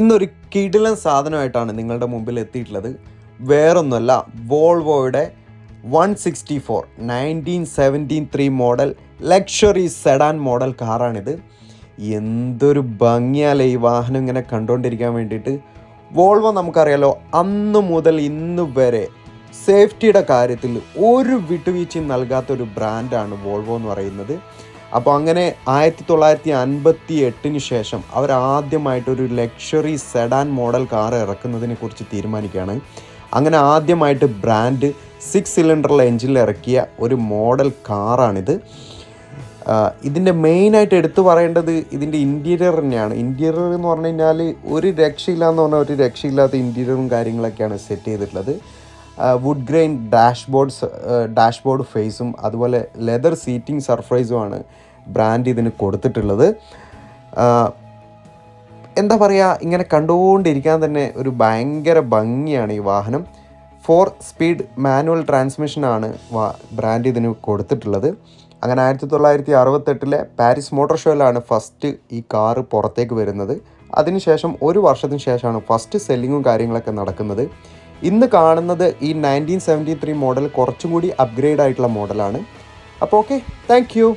ഇന്നൊരു കിടിലൻ സാധനമായിട്ടാണ് നിങ്ങളുടെ മുമ്പിൽ എത്തിയിട്ടുള്ളത്. വേറൊന്നുമല്ല, വോൾവോയുടെ 164 1973 മോഡൽ ലക്ഷറി സെഡാൻ മോഡൽ കാറാണിത്. എന്തൊരു ഭംഗിയാലേ ഈ വാഹനം ഇങ്ങനെ കണ്ടുകൊണ്ടിരിക്കാൻ വേണ്ടിയിട്ട്. വോൾവോ നമുക്കറിയാലോ, അന്ന് മുതൽ ഇന്ന് വരെ സേഫ്റ്റിയുടെ കാര്യത്തിൽ ഒരു വിട്ടുവീഴ്ചയും നൽകാത്തൊരു ബ്രാൻഡാണ് വോൾവോ എന്ന് പറയുന്നത്. അപ്പോൾ അങ്ങനെ 1958 ശേഷം അവരാദ്യമായിട്ടൊരു ലക്ഷറി സെഡാൻ മോഡൽ കാർ ഇറക്കുന്നതിനെ കുറിച്ച് തീരുമാനിക്കുകയാണ്. അങ്ങനെ ആദ്യമായിട്ട് ബ്രാൻഡ് 6 സിലിണ്ടറിലെ എഞ്ചിനിൽ ഇറക്കിയ ഒരു മോഡൽ കാറാണിത്. ഇതിൻ്റെ മെയിനായിട്ട് എടുത്തു പറയേണ്ടത് ഇതിൻ്റെ ഇൻറ്റീരിയർ തന്നെയാണ്. ഇൻറ്റീരിയർ എന്ന് പറഞ്ഞു കഴിഞ്ഞാൽ ഒരു രക്ഷയില്ലാന്ന് പറഞ്ഞാൽ ഒരു രക്ഷയില്ലാത്ത ഇൻറ്റീരിയറും കാര്യങ്ങളൊക്കെയാണ് സെറ്റ് ചെയ്തിട്ടുള്ളത്. വുഡ് ഗ്രെയിൻ ഡാഷ്ബോർഡ് ഫേസും അതുപോലെ ലെതർ സീറ്റിംഗ് സർഫേസുമാണ് ബ്രാൻഡ് ഇതിന് കൊടുത്തിട്ടുള്ളത്. എന്താ പറയുക, ഇങ്ങനെ കണ്ടുകൊണ്ടിരിക്കാൻ തന്നെ ഒരു ഭയങ്കര ഭംഗിയാണ് ഈ വാഹനം. 4 സ്പീഡ് മാനുവൽ ട്രാൻസ്മിഷനാണ് ബ്രാൻഡ് ഇതിന് കൊടുത്തിട്ടുള്ളത്. അങ്ങനെ 1968 പാരീസ് മോട്ടോർ ഷോയിലാണ് ഫസ്റ്റ് ഈ കാറ് പുറത്തേക്ക് വരുന്നത്. അതിനുശേഷം ഒരു വർഷത്തിന് ശേഷമാണ് ഫസ്റ്റ് സെല്ലിങ്ങും കാര്യങ്ങളൊക്കെ നടക്കുന്നത്. ഇന്ന് കാണുന്നത് ഈ 1973 മോഡൽ കുറച്ചും കൂടി അപ്ഗ്രേഡ് ആയിട്ടുള്ള മോഡലാണ്. അപ്പോൾ ഓക്കെ, താങ്ക് യു.